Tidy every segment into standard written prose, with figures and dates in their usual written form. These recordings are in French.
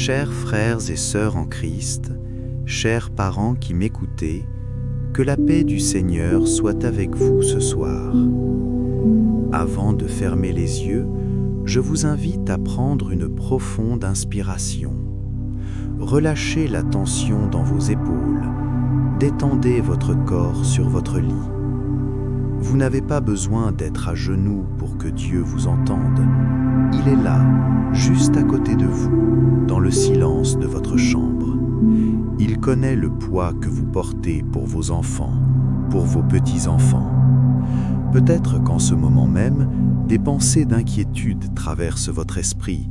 Chers frères et sœurs en Christ, chers parents qui m'écoutez, que la paix du Seigneur soit avec vous ce soir. Avant de fermer les yeux, je vous invite à prendre une profonde inspiration. Relâchez la tension dans vos épaules, détendez votre corps sur votre lit. Vous n'avez pas besoin d'être à genoux pour que Dieu vous entende. Il est là, juste à côté de vous, dans le silence de votre chambre. Il connaît le poids que vous portez pour vos enfants, pour vos petits-enfants. Peut-être qu'en ce moment même, des pensées d'inquiétude traversent votre esprit,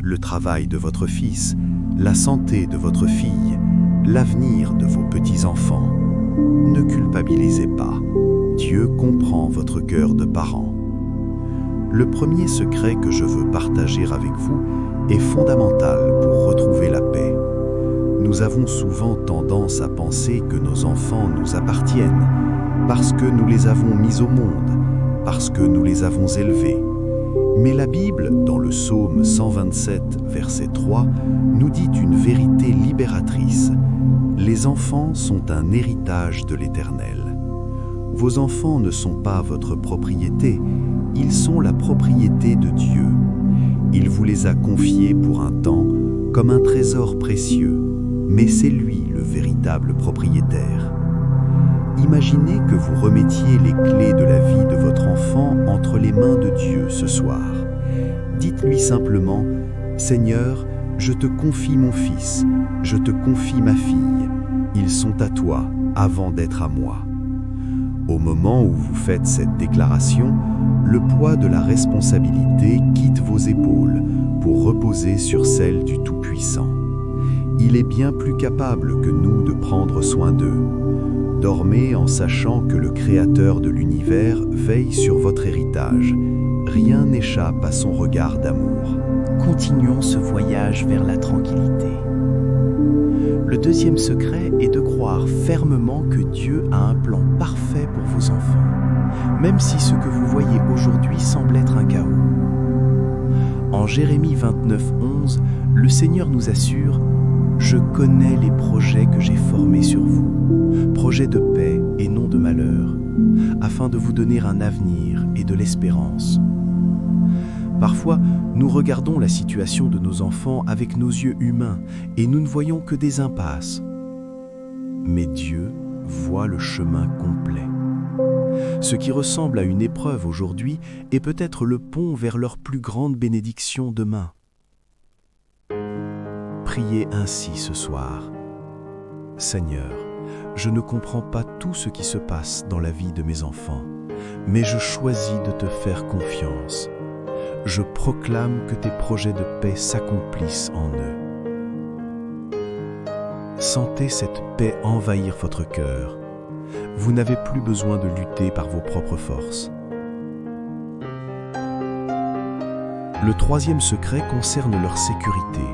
le travail de votre fils, la santé de votre fille, l'avenir de vos petits-enfants. Ne culpabilisez pas. Dieu comprend votre cœur de parent. Le premier secret que je veux partager avec vous est fondamental pour retrouver la paix. Nous avons souvent tendance à penser que nos enfants nous appartiennent parce que nous les avons mis au monde, parce que nous les avons élevés. Mais la Bible, dans le psaume 127, verset 3, nous dit une vérité libératrice. Les enfants sont un héritage de l'Éternel. Vos enfants ne sont pas votre propriété, ils sont la propriété de Dieu. Il vous les a confiés pour un temps, comme un trésor précieux, mais c'est lui le véritable propriétaire. Imaginez que vous remettiez les clés de la vie de votre enfant entre les mains de Dieu ce soir. Dites-lui simplement, « Seigneur, je te confie mon fils, je te confie ma fille. Ils sont à toi avant d'être à moi. » Au moment où vous faites cette déclaration, le poids de la responsabilité quitte vos épaules pour reposer sur celle du Tout-Puissant. Il est bien plus capable que nous de prendre soin d'eux. Dormez en sachant que le Créateur de l'univers veille sur votre héritage. Rien n'échappe à son regard d'amour. Continuons ce voyage vers la tranquillité. Le deuxième secret est de croire fermement que Dieu a un plan parfait pour vos enfants, même si ce que vous voyez aujourd'hui semble être un chaos. En Jérémie 29:11, le Seigneur nous assure « Je connais les projets que j'ai formés sur vous, projets de paix et non de malheur, afin de vous donner un avenir et de l'espérance. » Parfois, nous regardons la situation de nos enfants avec nos yeux humains et nous ne voyons que des impasses. Mais Dieu voit le chemin complet. Ce qui ressemble à une épreuve aujourd'hui est peut-être le pont vers leur plus grande bénédiction demain. Priez ainsi ce soir. Seigneur, je ne comprends pas tout ce qui se passe dans la vie de mes enfants, mais je choisis de te faire confiance. Je proclame que tes projets de paix s'accomplissent en eux. Sentez cette paix envahir votre cœur. Vous n'avez plus besoin de lutter par vos propres forces. Le troisième secret concerne leur sécurité.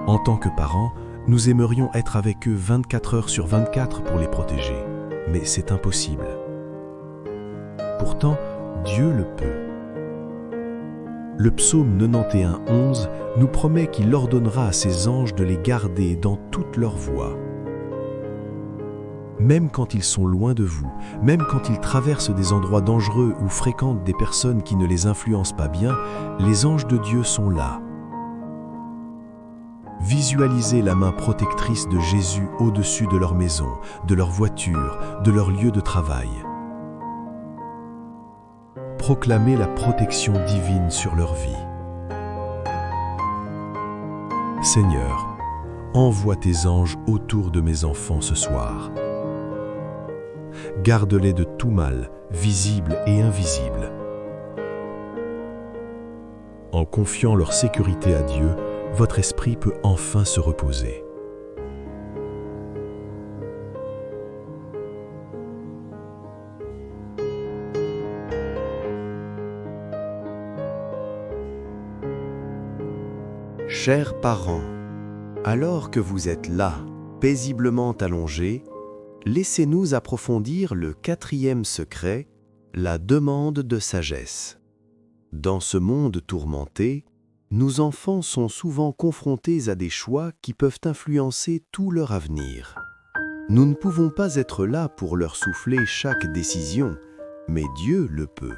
En tant que parents, nous aimerions être avec eux 24 heures sur 24 pour les protéger, mais c'est impossible. Pourtant, Dieu le peut. Le psaume 91:11 nous promet qu'il ordonnera à ses anges de les garder dans toutes leurs voies. Même quand ils sont loin de vous, même quand ils traversent des endroits dangereux ou fréquentent des personnes qui ne les influencent pas bien, les anges de Dieu sont là. Visualisez la main protectrice de Jésus au-dessus de leur maison, de leur voiture, de leur lieu de travail. Proclamez la protection divine sur leur vie. Seigneur, envoie tes anges autour de mes enfants ce soir. Garde-les de tout mal, visible et invisible. En confiant leur sécurité à Dieu, votre esprit peut enfin se reposer. Chers parents, alors que vous êtes là, paisiblement allongés, laissez-nous approfondir le quatrième secret, la demande de sagesse. Dans ce monde tourmenté, Nos enfants sont souvent confrontés à des choix qui peuvent influencer tout leur avenir. Nous ne pouvons pas être là pour leur souffler chaque décision, mais Dieu le peut.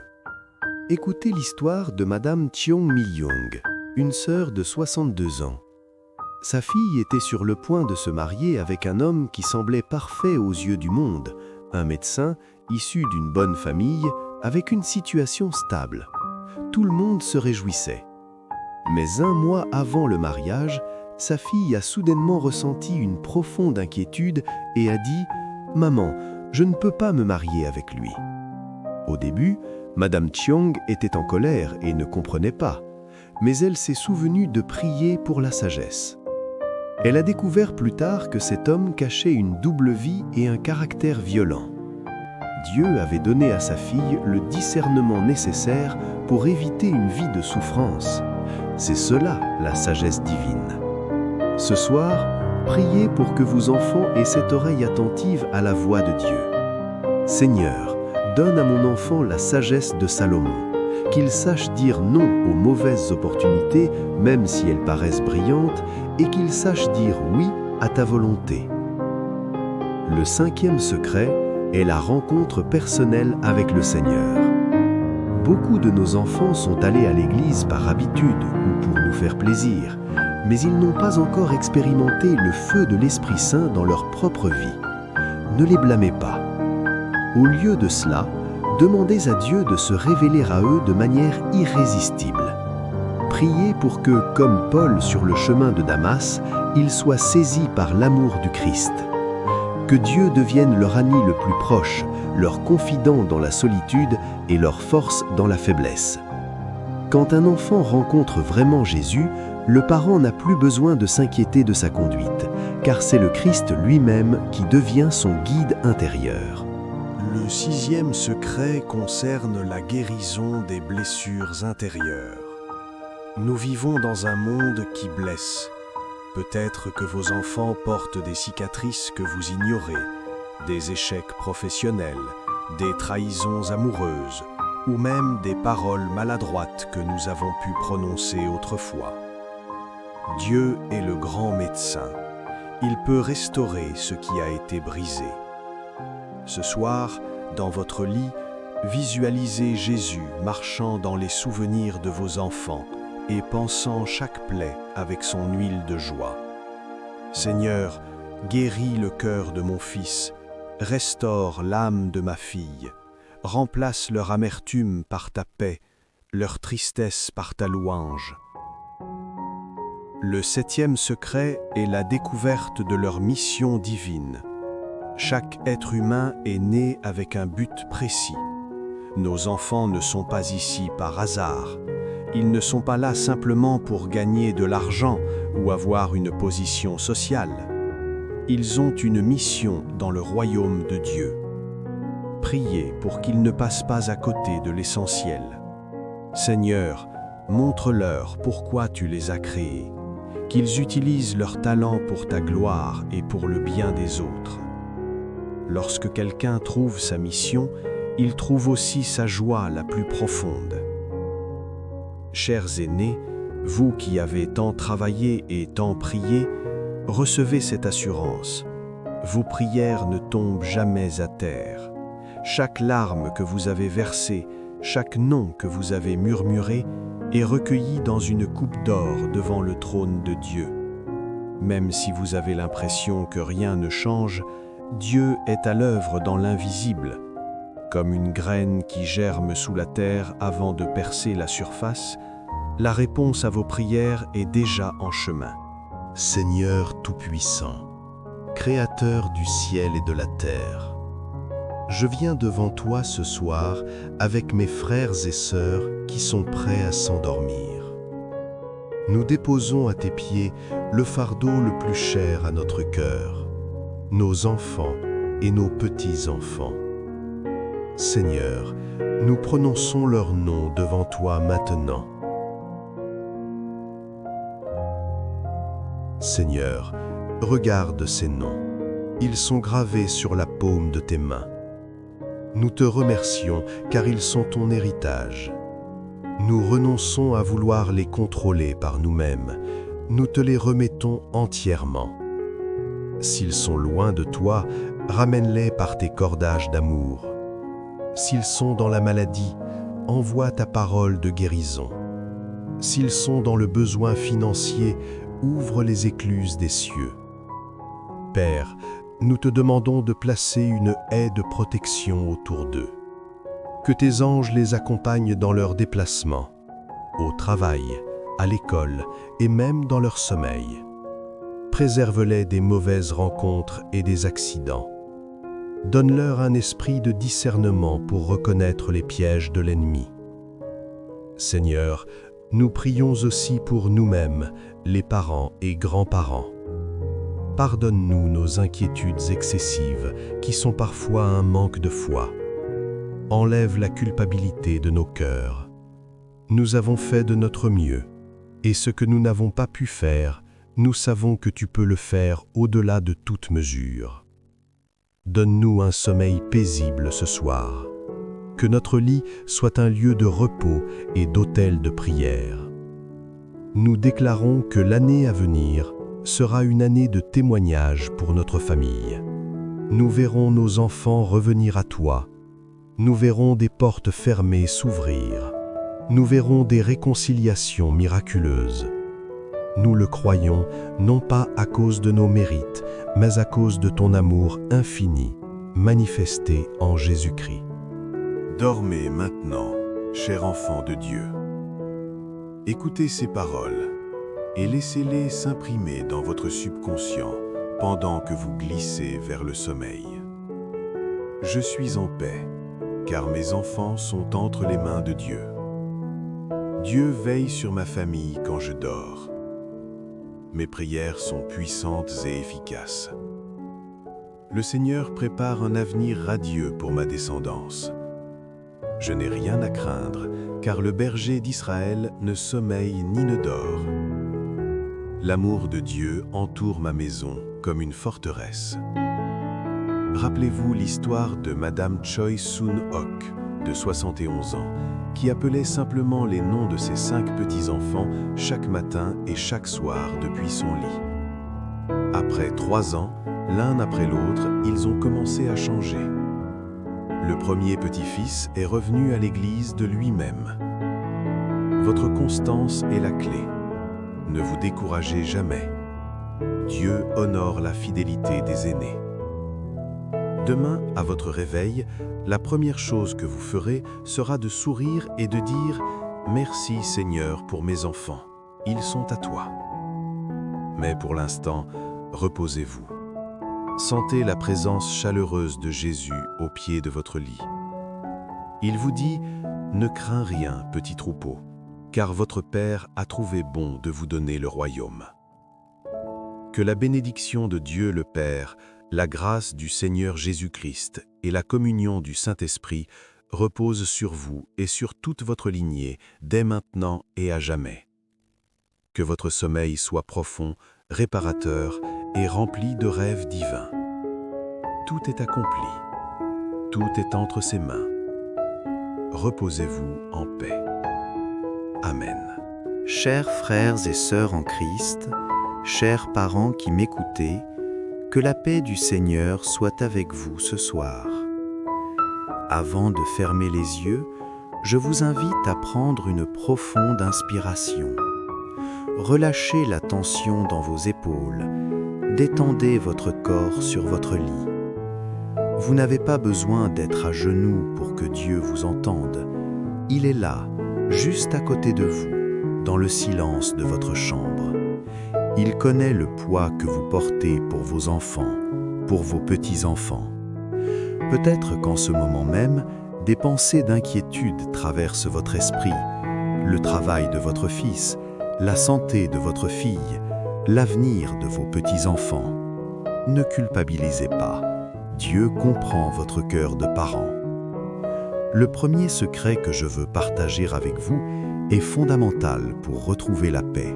Écoutez l'histoire de Madame Cheong Mi-young, une sœur de 62 ans. Sa fille était sur le point de se marier avec un homme qui semblait parfait aux yeux du monde, un médecin issu d'une bonne famille avec une situation stable. Tout le monde se réjouissait. Mais 1 mois avant le mariage, sa fille a soudainement ressenti une profonde inquiétude et a dit « Maman, je ne peux pas me marier avec lui ». Au début, Madame Cheong était en colère et ne comprenait pas, mais elle s'est souvenue de prier pour la sagesse. Elle a découvert plus tard que cet homme cachait une double vie et un caractère violent. Dieu avait donné à sa fille le discernement nécessaire pour éviter une vie de souffrance. C'est cela, la sagesse divine. Ce soir, priez pour que vos enfants aient cette oreille attentive à la voix de Dieu. Seigneur, donne à mon enfant la sagesse de Salomon, qu'il sache dire non aux mauvaises opportunités, même si elles paraissent brillantes, et qu'il sache dire oui à ta volonté. Le 5e secret est la rencontre personnelle avec le Seigneur. Beaucoup de nos enfants sont allés à l'église par habitude ou pour nous faire plaisir, mais ils n'ont pas encore expérimenté le feu de l'Esprit Saint dans leur propre vie. Ne les blâmez pas. Au lieu de cela, demandez à Dieu de se révéler à eux de manière irrésistible. Priez pour que, comme Paul sur le chemin de Damas, ils soient saisis par l'amour du Christ. Que Dieu devienne leur ami le plus proche, leur confident dans la solitude et leur force dans la faiblesse. Quand un enfant rencontre vraiment Jésus, le parent n'a plus besoin de s'inquiéter de sa conduite, car c'est le Christ lui-même qui devient son guide intérieur. Le 6e secret concerne la guérison des blessures intérieures. Nous vivons dans un monde qui blesse. Peut-être que vos enfants portent des cicatrices que vous ignorez, des échecs professionnels, des trahisons amoureuses, ou même des paroles maladroites que nous avons pu prononcer autrefois. Dieu est le grand médecin. Il peut restaurer ce qui a été brisé. Ce soir, dans votre lit, visualisez Jésus marchant dans les souvenirs de vos enfants et pansant chaque plaie avec son huile de joie. Seigneur, guéris le cœur de mon fils, restaure l'âme de ma fille, remplace leur amertume par ta paix, leur tristesse par ta louange. Le 7e secret est la découverte de leur mission divine. Chaque être humain est né avec un but précis. Nos enfants ne sont pas ici par hasard. Ils ne sont pas là simplement pour gagner de l'argent ou avoir une position sociale. Ils ont une mission dans le royaume de Dieu. Priez pour qu'ils ne passent pas à côté de l'essentiel. Seigneur, montre-leur pourquoi tu les as créés, qu'ils utilisent leur talent pour ta gloire et pour le bien des autres. Lorsque quelqu'un trouve sa mission, il trouve aussi sa joie la plus profonde. Chers aînés, vous qui avez tant travaillé et tant prié, recevez cette assurance. Vos prières ne tombent jamais à terre. Chaque larme que vous avez versée, chaque nom que vous avez murmuré, est recueilli dans une coupe d'or devant le trône de Dieu. Même si vous avez l'impression que rien ne change, Dieu est à l'œuvre dans l'invisible. Comme une graine qui germe sous la terre avant de percer la surface, la réponse à vos prières est déjà en chemin. Seigneur Tout-Puissant, Créateur du ciel et de la terre, je viens devant toi ce soir avec mes frères et sœurs qui sont prêts à s'endormir. Nous déposons à tes pieds le fardeau le plus cher à notre cœur, nos enfants et nos petits-enfants. Seigneur, nous prononçons leurs noms devant toi maintenant. Seigneur, regarde ces noms. Ils sont gravés sur la paume de tes mains. Nous te remercions car ils sont ton héritage. Nous renonçons à vouloir les contrôler par nous-mêmes. Nous te les remettons entièrement. S'ils sont loin de toi, ramène-les par tes cordages d'amour. S'ils sont dans la maladie, envoie ta parole de guérison. S'ils sont dans le besoin financier, ouvre les écluses des cieux. Père, nous te demandons de placer une haie de protection autour d'eux. Que tes anges les accompagnent dans leurs déplacements, au travail, à l'école et même dans leur sommeil. Préserve-les des mauvaises rencontres et des accidents. Donne-leur un esprit de discernement pour reconnaître les pièges de l'ennemi. Seigneur, nous prions aussi pour nous-mêmes, les parents et grands-parents. Pardonne-nous nos inquiétudes excessives qui sont parfois un manque de foi. Enlève la culpabilité de nos cœurs. Nous avons fait de notre mieux, et ce que nous n'avons pas pu faire, nous savons que tu peux le faire au-delà de toute mesure. Donne-nous un sommeil paisible ce soir. Que notre lit soit un lieu de repos et d'autel de prière. Nous déclarons que l'année à venir sera une année de témoignage pour notre famille. Nous verrons nos enfants revenir à toi. Nous verrons des portes fermées s'ouvrir. Nous verrons des réconciliations miraculeuses. Nous le croyons, non pas à cause de nos mérites, mais à cause de ton amour infini, manifesté en Jésus-Christ. Dormez maintenant, chers enfants de Dieu. Écoutez ces paroles et laissez-les s'imprimer dans votre subconscient pendant que vous glissez vers le sommeil. Je suis en paix, car mes enfants sont entre les mains de Dieu. Dieu veille sur ma famille quand je dors. Mes prières sont puissantes et efficaces. Le Seigneur prépare un avenir radieux pour ma descendance. Je n'ai rien à craindre, car le berger d'Israël ne sommeille ni ne dort. L'amour de Dieu entoure ma maison comme une forteresse. Rappelez-vous l'histoire de Madame Choi Soon-ok, de 71 ans, qui appelait simplement les noms de ses 5 petits-enfants chaque matin et chaque soir depuis son lit. Après 3 ans, l'un après l'autre, ils ont commencé à changer. Le premier petit-fils est revenu à l'église de lui-même. Votre constance est la clé. Ne vous découragez jamais. Dieu honore la fidélité des aînés. Demain, à votre réveil, la première chose que vous ferez sera de sourire et de dire « Merci Seigneur pour mes enfants, ils sont à toi ». Mais pour l'instant, reposez-vous. Sentez la présence chaleureuse de Jésus au pied de votre lit. Il vous dit « Ne crains rien, petit troupeau, car votre Père a trouvé bon de vous donner le royaume. » Que la bénédiction de Dieu le Père, la grâce du Seigneur Jésus-Christ et la communion du Saint-Esprit reposent sur vous et sur toute votre lignée, dès maintenant et à jamais. Que votre sommeil soit profond, réparateur et rempli de rêves divins. Tout est accompli. Tout est entre ses mains. Reposez-vous en paix. Amen. Chers frères et sœurs en Christ, chers parents qui m'écoutez, que la paix du Seigneur soit avec vous ce soir. Avant de fermer les yeux, je vous invite à prendre une profonde inspiration. Relâchez la tension dans vos épaules, détendez votre corps sur votre lit. Vous n'avez pas besoin d'être à genoux pour que Dieu vous entende. Il est là, juste à côté de vous, dans le silence de votre chambre. Il connaît le poids que vous portez pour vos enfants, pour vos petits-enfants. Peut-être qu'en ce moment même, des pensées d'inquiétude traversent votre esprit. Le travail de votre fils, la santé de votre fille, l'avenir de vos petits-enfants. Ne culpabilisez pas. Dieu comprend votre cœur de parent. Le premier secret que je veux partager avec vous est fondamental pour retrouver la paix.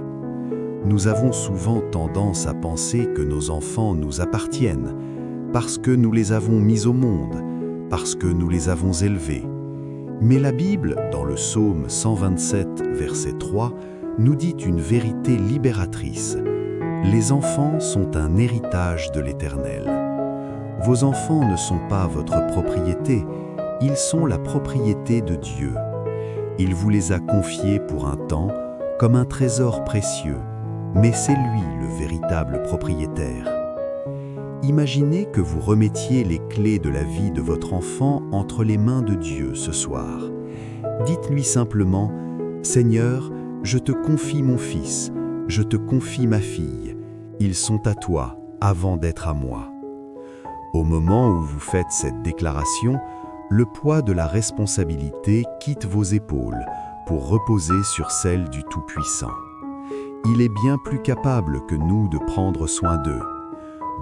Nous avons souvent tendance à penser que nos enfants nous appartiennent parce que nous les avons mis au monde, parce que nous les avons élevés. Mais la Bible, dans le psaume 127, verset 3, nous dit une vérité libératrice. Les enfants sont un héritage de l'Éternel. Vos enfants ne sont pas votre propriété, ils sont la propriété de Dieu. Il vous les a confiés pour un temps, comme un trésor précieux, mais c'est lui le véritable propriétaire. Imaginez que vous remettiez les clés de la vie de votre enfant entre les mains de Dieu ce soir. Dites-lui simplement « Seigneur, je te confie mon fils, je te confie ma fille. Ils sont à toi avant d'être à moi. » Au moment où vous faites cette déclaration, le poids de la responsabilité quitte vos épaules pour reposer sur celles du Tout-Puissant. Il est bien plus capable que nous de prendre soin d'eux.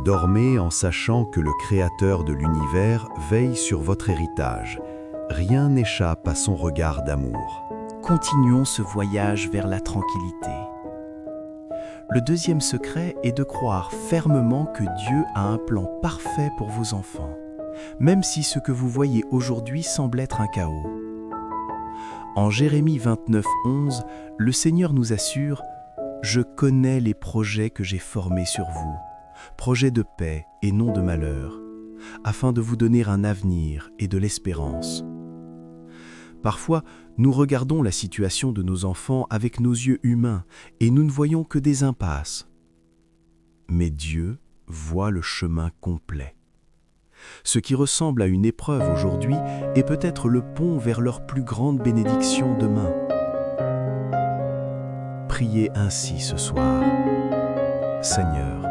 Dormez en sachant que le Créateur de l'univers veille sur votre héritage. Rien n'échappe à son regard d'amour. Continuons ce voyage vers la tranquillité. Le deuxième secret est de croire fermement que Dieu a un plan parfait pour vos enfants, même si ce que vous voyez aujourd'hui semble être un chaos. En Jérémie 29, 11, le Seigneur nous assure « Je connais les projets que j'ai formés sur vous, projets de paix et non de malheur, afin de vous donner un avenir et de l'espérance. » Parfois, nous regardons la situation de nos enfants avec nos yeux humains et nous ne voyons que des impasses. Mais Dieu voit le chemin complet. Ce qui ressemble à une épreuve aujourd'hui est peut-être le pont vers leur plus grande bénédiction demain. Priez ainsi ce soir. Seigneur,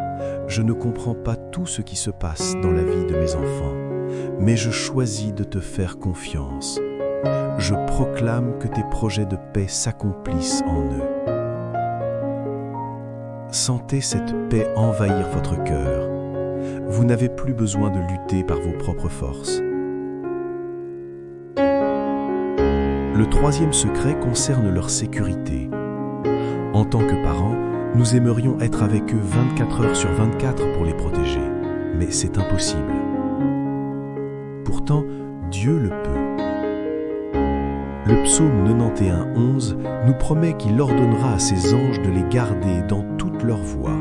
je ne comprends pas tout ce qui se passe dans la vie de mes enfants, mais je choisis de te faire confiance. Je proclame que tes projets de paix s'accomplissent en eux. Sentez cette paix envahir votre cœur. Vous n'avez plus besoin de lutter par vos propres forces. Le troisième secret concerne leur sécurité. En tant que parents, nous aimerions être avec eux 24 heures sur 24 pour les protéger, mais c'est impossible. Pourtant, Dieu le peut. Le psaume 91, 11 nous promet qu'il ordonnera à ses anges de les garder dans toutes leurs voies.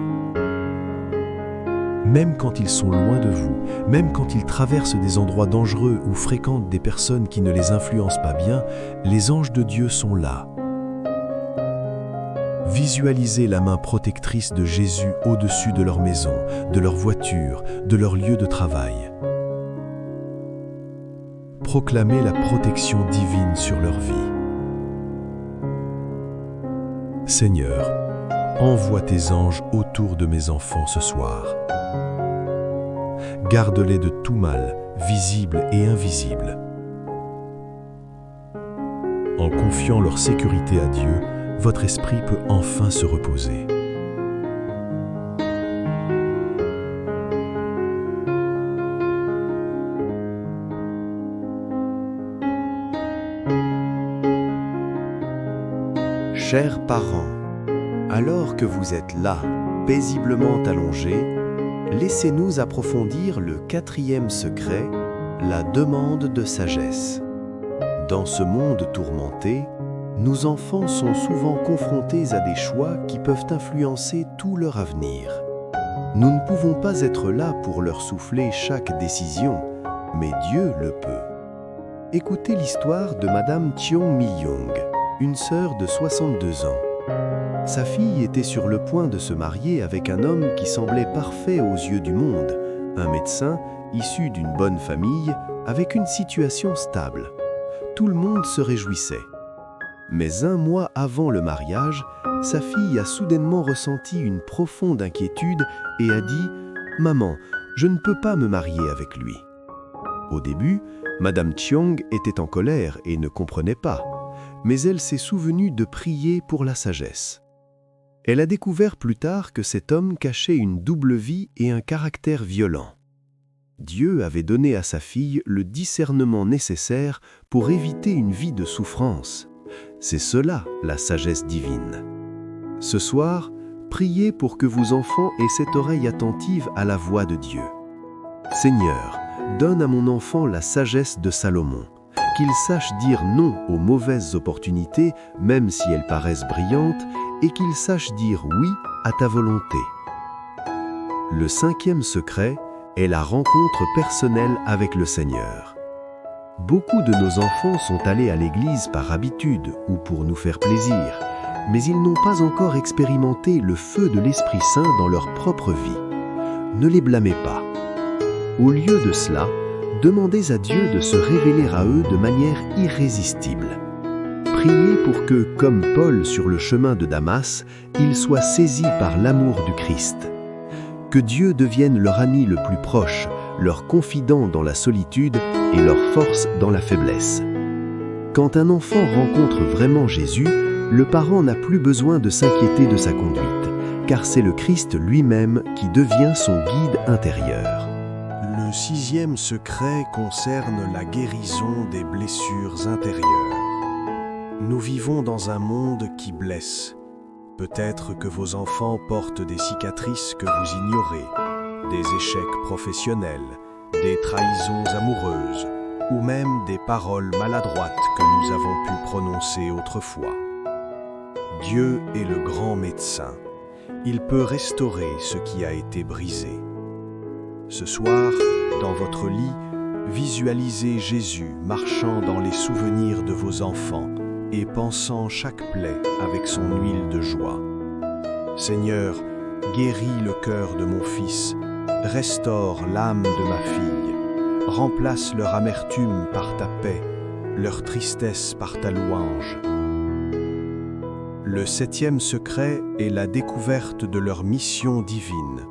Même quand ils sont loin de vous, même quand ils traversent des endroits dangereux ou fréquentent des personnes qui ne les influencent pas bien, les anges de Dieu sont là. Visualisez la main protectrice de Jésus au-dessus de leur maison, de leur voiture, de leur lieu de travail. Proclamez la protection divine sur leur vie. Seigneur, envoie tes anges autour de mes enfants ce soir. Garde-les de tout mal, visible et invisible. En confiant leur sécurité à Dieu, votre esprit peut enfin se reposer. Chers parents, alors que vous êtes là, paisiblement allongés, laissez-nous approfondir le quatrième secret, la demande de sagesse. Dans ce monde tourmenté, nos enfants sont souvent confrontés à des choix qui peuvent influencer tout leur avenir. Nous ne pouvons pas être là pour leur souffler chaque décision, mais Dieu le peut. Écoutez l'histoire de Madame Cheong Mi-young, une sœur de 62 ans. Sa fille était sur le point de se marier avec un homme qui semblait parfait aux yeux du monde, un médecin issu d'une bonne famille avec une situation stable. Tout le monde se réjouissait. Mais un mois avant le mariage, sa fille a soudainement ressenti une profonde inquiétude et a dit « Maman, je ne peux pas me marier avec lui ». Au début, Madame Cheong était en colère et ne comprenait pas, mais elle s'est souvenue de prier pour la sagesse. Elle a découvert plus tard que cet homme cachait une double vie et un caractère violent. Dieu avait donné à sa fille le discernement nécessaire pour éviter une vie de souffrance. C'est cela, la sagesse divine. Ce soir, priez pour que vos enfants aient cette oreille attentive à la voix de Dieu. Seigneur, donne à mon enfant la sagesse de Salomon, qu'ils sachent dire non aux mauvaises opportunités, même si elles paraissent brillantes, et qu'ils sachent dire oui à ta volonté. Le 5e secret est la rencontre personnelle avec le Seigneur. Beaucoup de nos enfants sont allés à l'église par habitude ou pour nous faire plaisir, mais ils n'ont pas encore expérimenté le feu de l'Esprit Saint dans leur propre vie. Ne les blâmez pas. Au lieu de cela, demandez à Dieu de se révéler à eux de manière irrésistible. Priez pour que, comme Paul sur le chemin de Damas, ils soient saisis par l'amour du Christ. Que Dieu devienne leur ami le plus proche, leur confident dans la solitude et leur force dans la faiblesse. Quand un enfant rencontre vraiment Jésus, le parent n'a plus besoin de s'inquiéter de sa conduite, car c'est le Christ lui-même qui devient son guide intérieur. Le 6e secret concerne la guérison des blessures intérieures. Nous vivons dans un monde qui blesse. Peut-être que vos enfants portent des cicatrices que vous ignorez, des échecs professionnels, des trahisons amoureuses, ou même des paroles maladroites que nous avons pu prononcer autrefois. Dieu est le grand médecin. Il peut restaurer ce qui a été brisé. Ce soir, dans votre lit, visualisez Jésus marchant dans les souvenirs de vos enfants et pansant chaque plaie avec son huile de joie. Seigneur, guéris le cœur de mon fils, restaure l'âme de ma fille, remplace leur amertume par ta paix, leur tristesse par ta louange. Le 7e secret est la découverte de leur mission divine.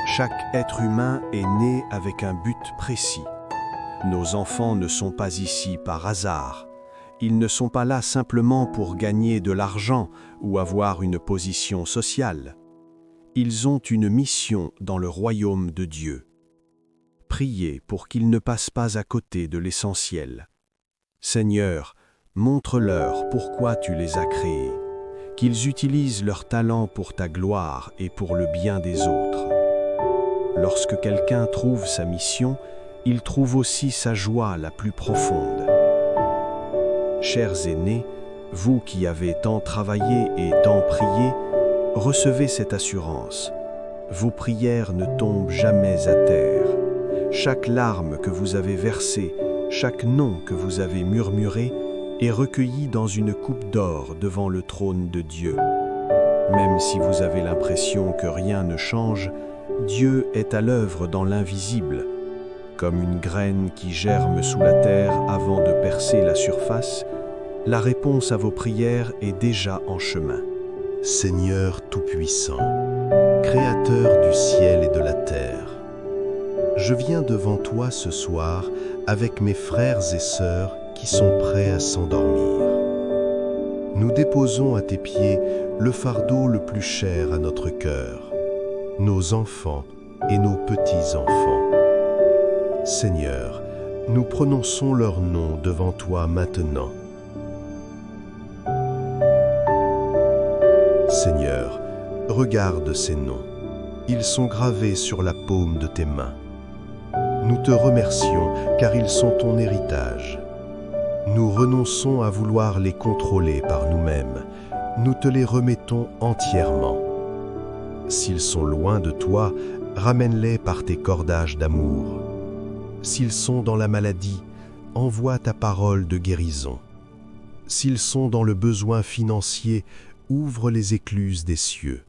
Chaque être humain est né avec un but précis. Nos enfants ne sont pas ici par hasard. Ils ne sont pas là simplement pour gagner de l'argent ou avoir une position sociale. Ils ont une mission dans le royaume de Dieu. Priez pour qu'ils ne passent pas à côté de l'essentiel. Seigneur, montre-leur pourquoi tu les as créés, qu'ils utilisent leur talent pour ta gloire et pour le bien des autres. Lorsque quelqu'un trouve sa mission, il trouve aussi sa joie la plus profonde. Chers aînés, vous qui avez tant travaillé et tant prié, recevez cette assurance. Vos prières ne tombent jamais à terre. Chaque larme que vous avez versée, chaque nom que vous avez murmuré, est recueilli dans une coupe d'or devant le trône de Dieu. Même si vous avez l'impression que rien ne change, Dieu est à l'œuvre dans l'invisible. Comme une graine qui germe sous la terre avant de percer la surface, la réponse à vos prières est déjà en chemin. Seigneur Tout-Puissant, Créateur du ciel et de la terre, je viens devant toi ce soir avec mes frères et sœurs qui sont prêts à s'endormir. Nous déposons à tes pieds le fardeau le plus cher à notre cœur, nos enfants et nos petits-enfants. Seigneur, nous prononçons leurs noms devant toi maintenant. Seigneur, regarde ces noms. Ils sont gravés sur la paume de tes mains. Nous te remercions car ils sont ton héritage. Nous renonçons à vouloir les contrôler par nous-mêmes. Nous te les remettons entièrement. S'ils sont loin de toi, ramène-les par tes cordages d'amour. S'ils sont dans la maladie, envoie ta parole de guérison. S'ils sont dans le besoin financier, ouvre les écluses des cieux.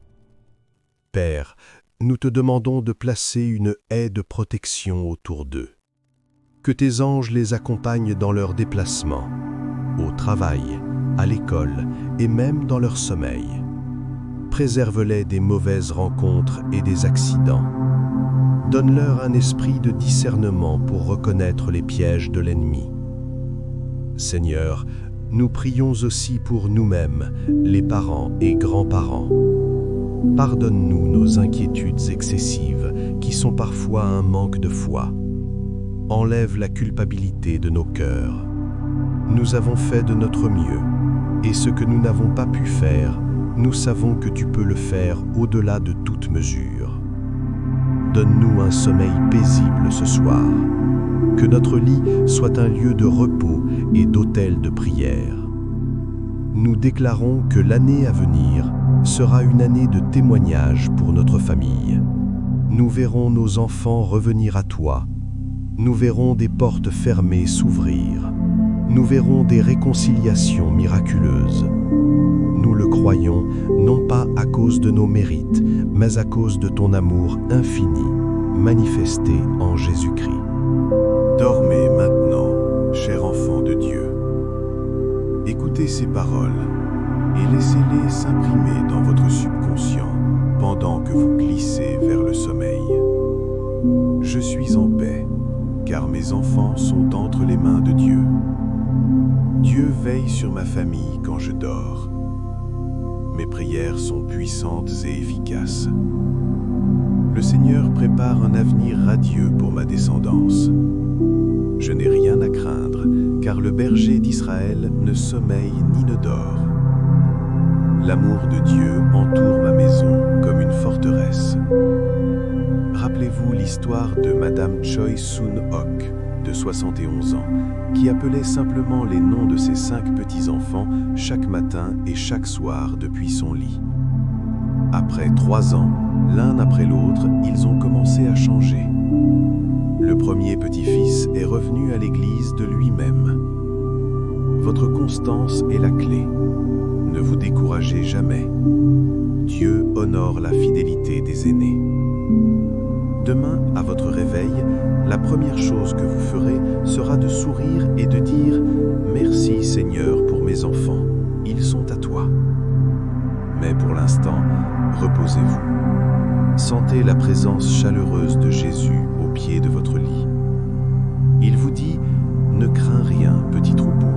Père, nous te demandons de placer une haie de protection autour d'eux. Que tes anges les accompagnent dans leurs déplacements, au travail, à l'école et même dans leur sommeil. Préserve-les des mauvaises rencontres et des accidents. Donne-leur un esprit de discernement pour reconnaître les pièges de l'ennemi. Seigneur, nous prions aussi pour nous-mêmes, les parents et grands-parents. Pardonne-nous nos inquiétudes excessives, qui sont parfois un manque de foi. Enlève la culpabilité de nos cœurs. Nous avons fait de notre mieux, et ce que nous n'avons pas pu faire, nous savons que tu peux le faire au-delà de toute mesure. Donne-nous un sommeil paisible ce soir. Que notre lit soit un lieu de repos et d'autel de prière. Nous déclarons que l'année à venir sera une année de témoignage pour notre famille. Nous verrons nos enfants revenir à toi. Nous verrons des portes fermées s'ouvrir. Nous verrons des réconciliations miraculeuses. Nous le croyons, non pas à cause de nos mérites, mais à cause de ton amour infini, manifesté en Jésus-Christ. Dormez maintenant, chers enfants de Dieu. Écoutez ces paroles et laissez-les s'imprimer dans votre subconscient pendant que vous glissez vers le sommeil. Je suis en paix, car mes enfants sont entre les mains de Dieu. Dieu veille sur ma famille quand je dors. Mes prières sont puissantes et efficaces. Le Seigneur prépare un avenir radieux pour ma descendance. Je n'ai rien à craindre, car le berger d'Israël ne sommeille ni ne dort. L'amour de Dieu entoure ma maison comme une forteresse. Rappelez-vous l'histoire de Madame Choi Soon-ok, de 71 ans, qui appelait simplement les noms de ses 5 petits-enfants chaque matin et chaque soir depuis son lit. Après 3 ans, l'un après l'autre, ils ont commencé à changer. Le premier petit-fils est revenu à l'église de lui-même. Votre constance est la clé. Ne vous découragez jamais. Dieu honore la fidélité des aînés. Demain, à votre réveil, la première chose que vous ferez sera de sourire et de dire « Merci Seigneur pour mes enfants, ils sont à toi ». Mais pour l'instant, reposez-vous. Sentez la présence chaleureuse de Jésus au pied de votre lit. Il vous dit « Ne crains rien, petit troupeau,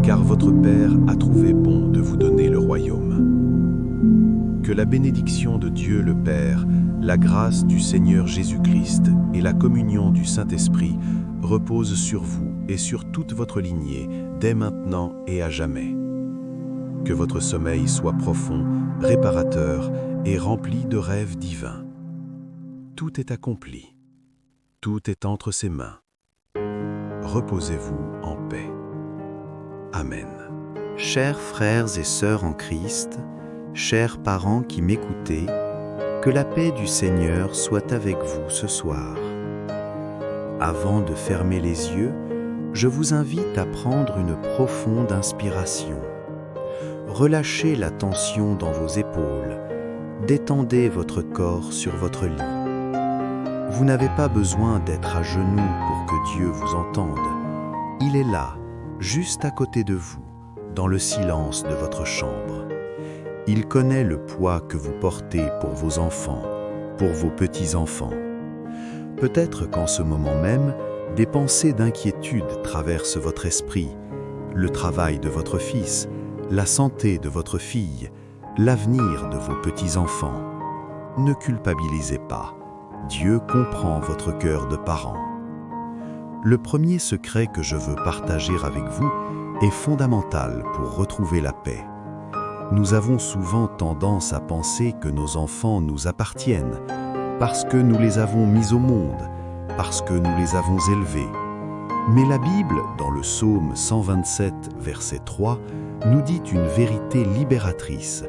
car votre Père a trouvé bon de vous donner le royaume. » Que la bénédiction de Dieu le Père, la grâce du Seigneur Jésus-Christ et la communion du Saint-Esprit reposent sur vous et sur toute votre lignée, dès maintenant et à jamais. Que votre sommeil soit profond, réparateur et rempli de rêves divins. Tout est accompli. Tout est entre ses mains. Reposez-vous en paix. Amen. Chers frères et sœurs en Christ, chers parents qui m'écoutez, que la paix du Seigneur soit avec vous ce soir. Avant de fermer les yeux, je vous invite à prendre une profonde inspiration. Relâchez la tension dans vos épaules, détendez votre corps sur votre lit. Vous n'avez pas besoin d'être à genoux pour que Dieu vous entende. Il est là, juste à côté de vous, dans le silence de votre chambre. Il connaît le poids que vous portez pour vos enfants, pour vos petits-enfants. Peut-être qu'en ce moment même, des pensées d'inquiétude traversent votre esprit, le travail de votre fils, la santé de votre fille, l'avenir de vos petits-enfants. Ne culpabilisez pas, Dieu comprend votre cœur de parent. Le premier secret que je veux partager avec vous est fondamental pour retrouver la paix. Nous avons souvent tendance à penser que nos enfants nous appartiennent parce que nous les avons mis au monde, parce que nous les avons élevés. Mais la Bible, dans le psaume 127, verset 3, nous dit une vérité libératrice.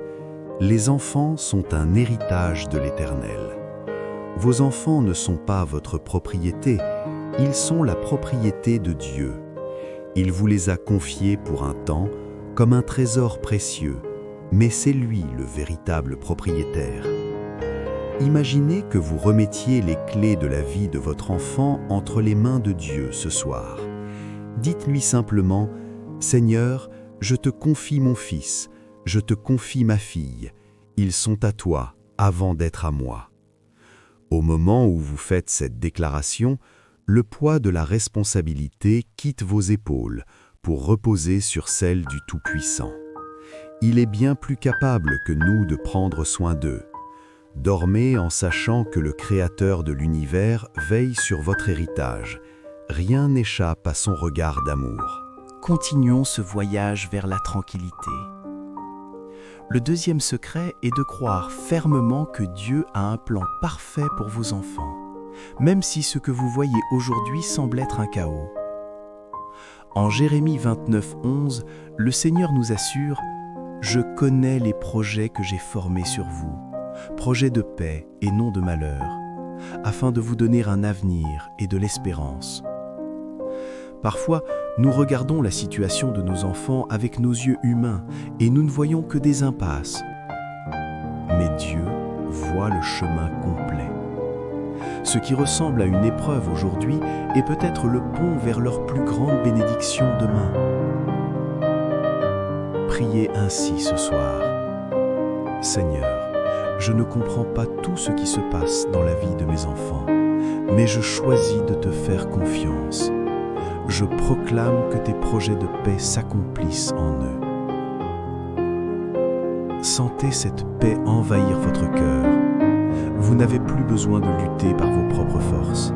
Les enfants sont un héritage de l'Éternel. Vos enfants ne sont pas votre propriété, ils sont la propriété de Dieu. Il vous les a confiés pour un temps, comme un trésor précieux, mais c'est lui le véritable propriétaire. Imaginez que vous remettiez les clés de la vie de votre enfant entre les mains de Dieu ce soir. Dites-lui simplement « Seigneur, je te confie mon fils, je te confie ma fille, ils sont à toi avant d'être à moi. » Au moment où vous faites cette déclaration, le poids de la responsabilité quitte vos épaules pour reposer sur celles du Tout-Puissant. Il est bien plus capable que nous de prendre soin d'eux. Dormez en sachant que le Créateur de l'univers veille sur votre héritage. Rien n'échappe à son regard d'amour. Continuons ce voyage vers la tranquillité. Le deuxième secret est de croire fermement que Dieu a un plan parfait pour vos enfants, même si ce que vous voyez aujourd'hui semble être un chaos. En Jérémie 29, 11, le Seigneur nous assure « Je connais les projets que j'ai formés sur vous, projets de paix et non de malheur, afin de vous donner un avenir et de l'espérance. » Parfois, nous regardons la situation de nos enfants avec nos yeux humains et nous ne voyons que des impasses. Mais Dieu voit le chemin complet. Ce qui ressemble à une épreuve aujourd'hui est peut-être le pont vers leur plus grande bénédiction demain. Priez ainsi ce soir. Seigneur, je ne comprends pas tout ce qui se passe dans la vie de mes enfants, mais je choisis de te faire confiance. Je proclame que tes projets de paix s'accomplissent en eux. Sentez cette paix envahir votre cœur. Vous n'avez plus besoin de lutter par vos propres forces.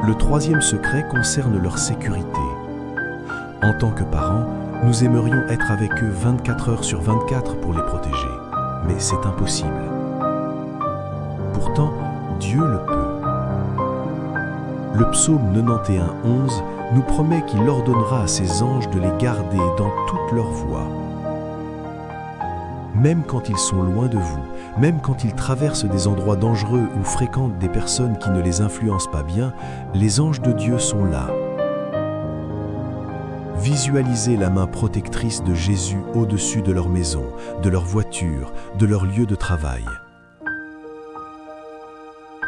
Le troisième secret concerne leur sécurité. En tant que parents, nous aimerions être avec eux 24 heures sur 24 pour les protéger, mais c'est impossible. Pourtant, Dieu le peut. Le psaume 91, 11 nous promet qu'il ordonnera à ses anges de les garder dans toutes leurs voies. Même quand ils sont loin de vous, même quand ils traversent des endroits dangereux ou fréquentent des personnes qui ne les influencent pas bien, les anges de Dieu sont là. Visualisez la main protectrice de Jésus au-dessus de leur maison, de leur voiture, de leur lieu de travail.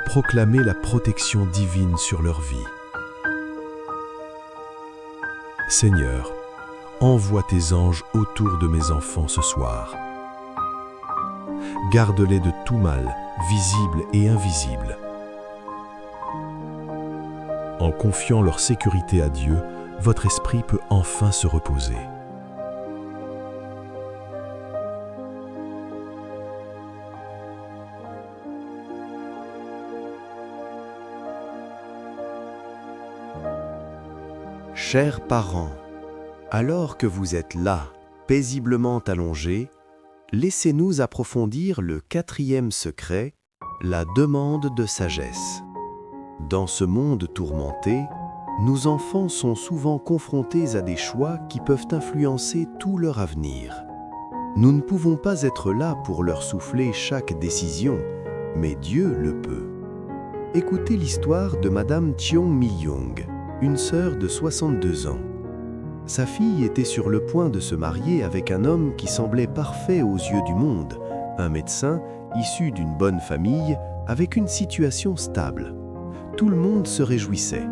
Proclamez la protection divine sur leur vie. Seigneur, envoie tes anges autour de mes enfants ce soir. Garde-les de tout mal, visible et invisible. En confiant leur sécurité à Dieu, votre esprit peut enfin se reposer. Chers parents, alors que vous êtes là, paisiblement allongés, laissez-nous approfondir le quatrième secret, la demande de sagesse. Dans ce monde tourmenté, nos enfants sont souvent confrontés à des choix qui peuvent influencer tout leur avenir. Nous ne pouvons pas être là pour leur souffler chaque décision, mais Dieu le peut. Écoutez l'histoire de Madame Cheong Mi-young, une sœur de 62 ans. Sa fille était sur le point de se marier avec un homme qui semblait parfait aux yeux du monde, un médecin issu d'une bonne famille avec une situation stable. Tout le monde se réjouissait.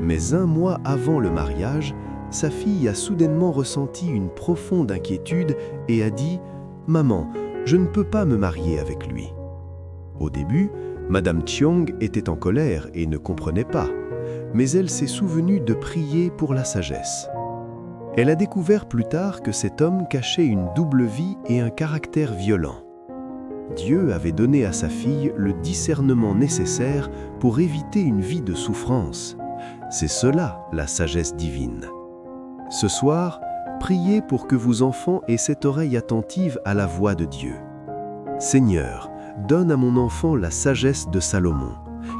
Mais un mois avant le mariage, sa fille a soudainement ressenti une profonde inquiétude et a dit « Maman, je ne peux pas me marier avec lui ». Au début, Madame Cheong était en colère et ne comprenait pas, mais elle s'est souvenue de prier pour la sagesse. Elle a découvert plus tard que cet homme cachait une double vie et un caractère violent. Dieu avait donné à sa fille le discernement nécessaire pour éviter une vie de souffrance. C'est cela, la sagesse divine. Ce soir, priez pour que vos enfants aient cette oreille attentive à la voix de Dieu. Seigneur, donne à mon enfant la sagesse de Salomon,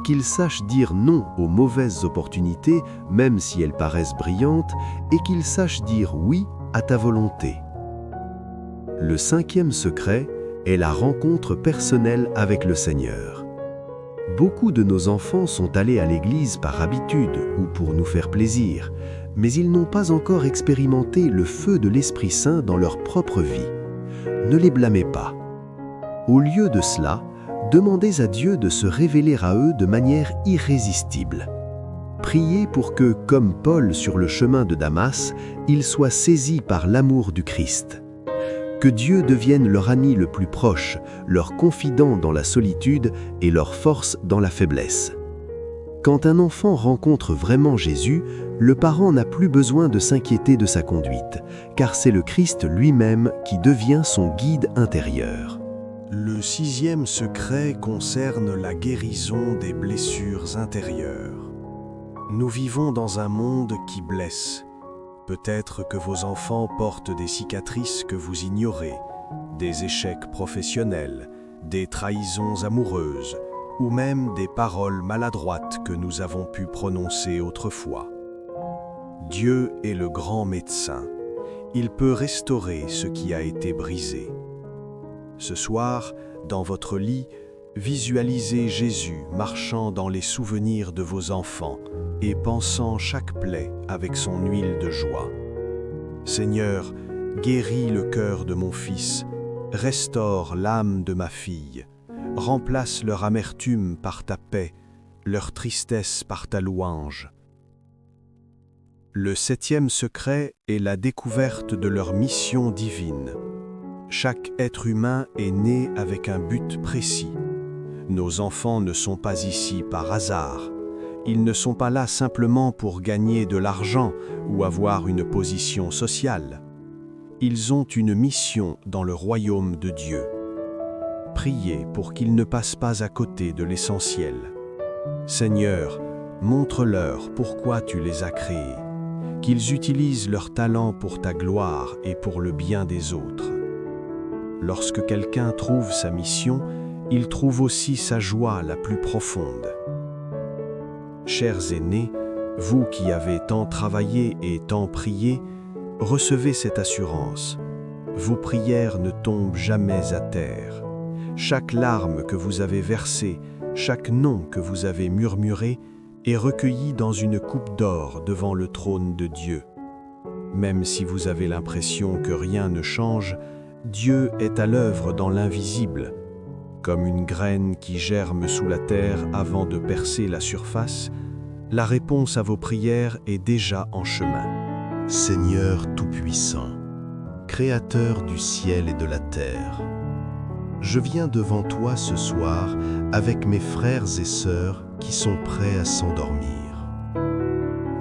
qu'il sache dire non aux mauvaises opportunités, même si elles paraissent brillantes, et qu'il sache dire oui à ta volonté. Le cinquième secret est la rencontre personnelle avec le Seigneur. Beaucoup de nos enfants sont allés à l'église par habitude ou pour nous faire plaisir, mais ils n'ont pas encore expérimenté le feu de l'Esprit Saint dans leur propre vie. Ne les blâmez pas. Au lieu de cela, demandez à Dieu de se révéler à eux de manière irrésistible. Priez pour que, comme Paul sur le chemin de Damas, ils soient saisis par l'amour du Christ. Que Dieu devienne leur ami le plus proche, leur confident dans la solitude et leur force dans la faiblesse. Quand un enfant rencontre vraiment Jésus, le parent n'a plus besoin de s'inquiéter de sa conduite, car c'est le Christ lui-même qui devient son guide intérieur. Le sixième secret concerne la guérison des blessures intérieures. Nous vivons dans un monde qui blesse. Peut-être que vos enfants portent des cicatrices que vous ignorez, des échecs professionnels, des trahisons amoureuses ou même des paroles maladroites que nous avons pu prononcer autrefois. Dieu est le grand médecin. Il peut restaurer ce qui a été brisé. Ce soir, dans votre lit, visualisez Jésus marchant dans les souvenirs de vos enfants et pansant chaque plaie avec son huile de joie. Seigneur, guéris le cœur de mon fils, restaure l'âme de ma fille, remplace leur amertume par ta paix, leur tristesse par ta louange. Le 7e secret est la découverte de leur mission divine. Chaque être humain est né avec un but précis. Nos enfants ne sont pas ici par hasard. Ils ne sont pas là simplement pour gagner de l'argent ou avoir une position sociale. Ils ont une mission dans le royaume de Dieu. Priez pour qu'ils ne passent pas à côté de l'essentiel. Seigneur, montre-leur pourquoi tu les as créés, qu'ils utilisent leur talent pour ta gloire et pour le bien des autres. Lorsque quelqu'un trouve sa mission, il trouve aussi sa joie la plus profonde. Chers aînés, vous qui avez tant travaillé et tant prié, recevez cette assurance. Vos prières ne tombent jamais à terre. Chaque larme que vous avez versée, chaque nom que vous avez murmuré, est recueilli dans une coupe d'or devant le trône de Dieu. Même si vous avez l'impression que rien ne change, Dieu est à l'œuvre dans l'invisible. Comme une graine qui germe sous la terre avant de percer la surface, la réponse à vos prières est déjà en chemin. Seigneur Tout-Puissant, Créateur du ciel et de la terre, je viens devant toi ce soir avec mes frères et sœurs qui sont prêts à s'endormir.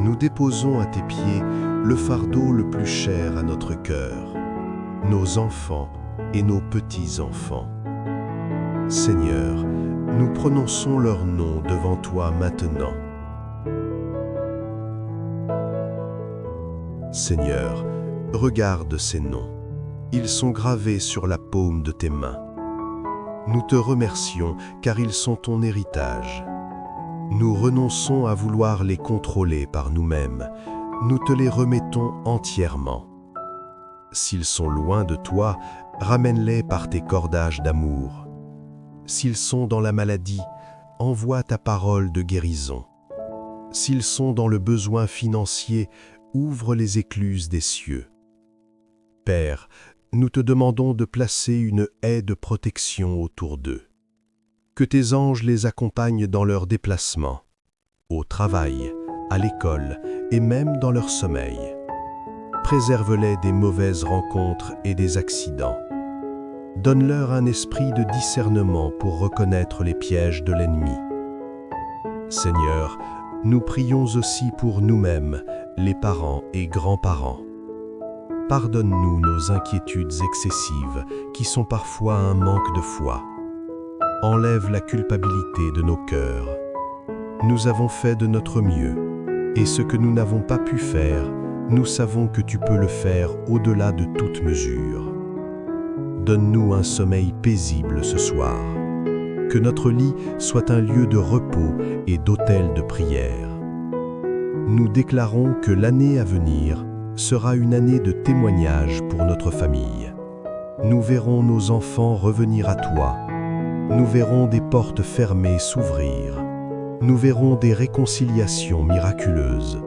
Nous déposons à tes pieds le fardeau le plus cher à notre cœur, nos enfants et nos petits-enfants. Seigneur, nous prononçons leurs noms devant toi maintenant. Seigneur, regarde ces noms. Ils sont gravés sur la paume de tes mains. Nous te remercions car ils sont ton héritage. Nous renonçons à vouloir les contrôler par nous-mêmes. Nous te les remettons entièrement. S'ils sont loin de toi, ramène-les par tes cordages d'amour. S'ils sont dans la maladie, envoie ta parole de guérison. S'ils sont dans le besoin financier, ouvre les écluses des cieux. Père, nous te demandons de placer une haie de protection autour d'eux. Que tes anges les accompagnent dans leurs déplacements, au travail, à l'école et même dans leur sommeil. Préserve-les des mauvaises rencontres et des accidents. Donne-leur un esprit de discernement pour reconnaître les pièges de l'ennemi. Seigneur, nous prions aussi pour nous-mêmes, les parents et grands-parents. Pardonne-nous nos inquiétudes excessives qui sont parfois un manque de foi. Enlève la culpabilité de nos cœurs. Nous avons fait de notre mieux, et ce que nous n'avons pas pu faire, nous savons que tu peux le faire au-delà de toute mesure. Donne-nous un sommeil paisible ce soir. Que notre lit soit un lieu de repos et d'autel de prière. Nous déclarons que l'année à venir sera une année de témoignage pour notre famille. Nous verrons nos enfants revenir à toi. Nous verrons des portes fermées s'ouvrir. Nous verrons des réconciliations miraculeuses.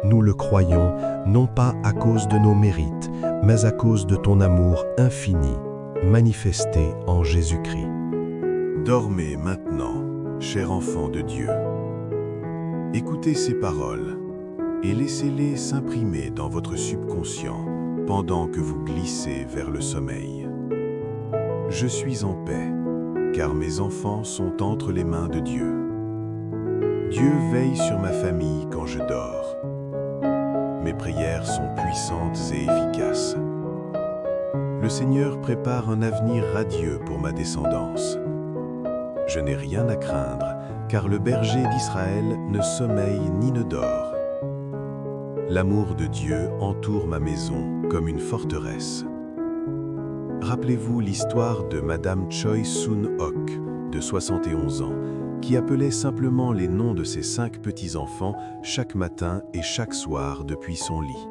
Nous le croyons, non pas à cause de nos mérites, mais à cause de ton amour infini, manifesté en Jésus-Christ. Dormez maintenant, chers enfants de Dieu. Écoutez ces paroles et laissez-les s'imprimer dans votre subconscient pendant que vous glissez vers le sommeil. Je suis en paix, car mes enfants sont entre les mains de Dieu. Dieu veille sur ma famille quand je dors. Mes prières sont puissantes et efficaces. Le Seigneur prépare un avenir radieux pour ma descendance. Je n'ai rien à craindre, car le berger d'Israël ne sommeille ni ne dort. L'amour de Dieu entoure ma maison comme une forteresse. Rappelez-vous l'histoire de Madame Choi Soon-ok, de 71 ans, qui appelait simplement les noms de ses 5 petits-enfants chaque matin et chaque soir depuis son lit.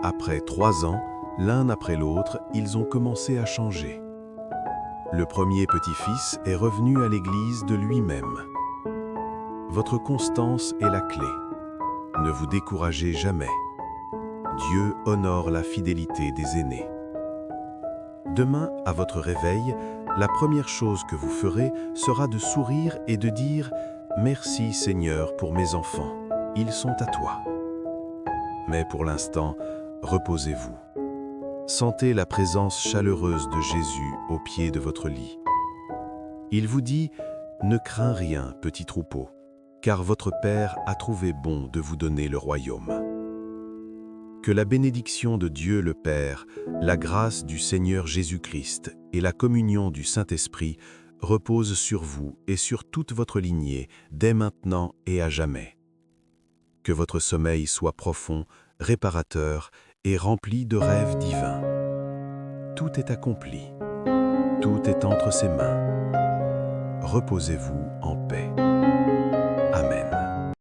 Après 3 ans, l'un après l'autre, ils ont commencé à changer. Le premier petit-fils est revenu à l'église de lui-même. Votre constance est la clé. Ne vous découragez jamais. Dieu honore la fidélité des aînés. Demain, à votre réveil, la première chose que vous ferez sera de sourire et de dire « Merci Seigneur pour mes enfants, ils sont à toi ». Mais pour l'instant, reposez-vous. Sentez la présence chaleureuse de Jésus au pied de votre lit. Il vous dit « Ne crains rien, petit troupeau, car votre Père a trouvé bon de vous donner le royaume ». Que la bénédiction de Dieu le Père, la grâce du Seigneur Jésus-Christ et la communion du Saint-Esprit reposent sur vous et sur toute votre lignée, dès maintenant et à jamais. Que votre sommeil soit profond, réparateur et rempli de rêves divins. Tout est accompli. Tout est entre ses mains. Reposez-vous en paix.